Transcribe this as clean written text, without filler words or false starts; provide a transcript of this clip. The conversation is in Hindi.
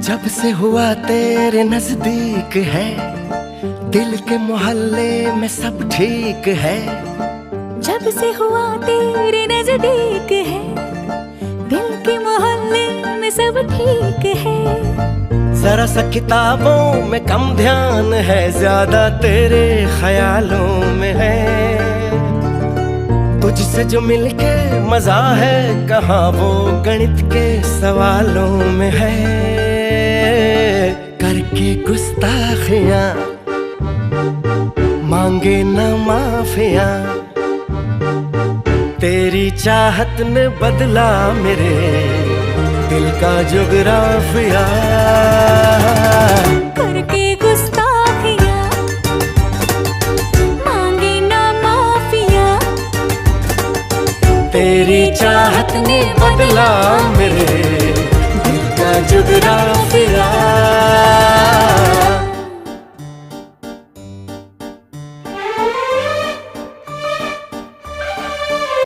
जब से हुआ तेरे नजदीक है, दिल के मोहल्ले में सब ठीक है। जब से हुआ तेरे नजदीक है, दिल के मोहल्ले में सब ठीक है। जरा सा किताबों में कम ध्यान है, ज्यादा तेरे ख्यालों में है। तुझसे जो मिलके मजा है, कहाँ वो गणित के सवालों में है। करके गुस्ताखियां मांगे न माफियां, तेरी चाहत ने बदला मेरे दिल का जुगराफिया। करके गुस्ताखियां मांगे ना माफिया, तेरी चाहत ने बदला मेरे दिल का जुगराफिया।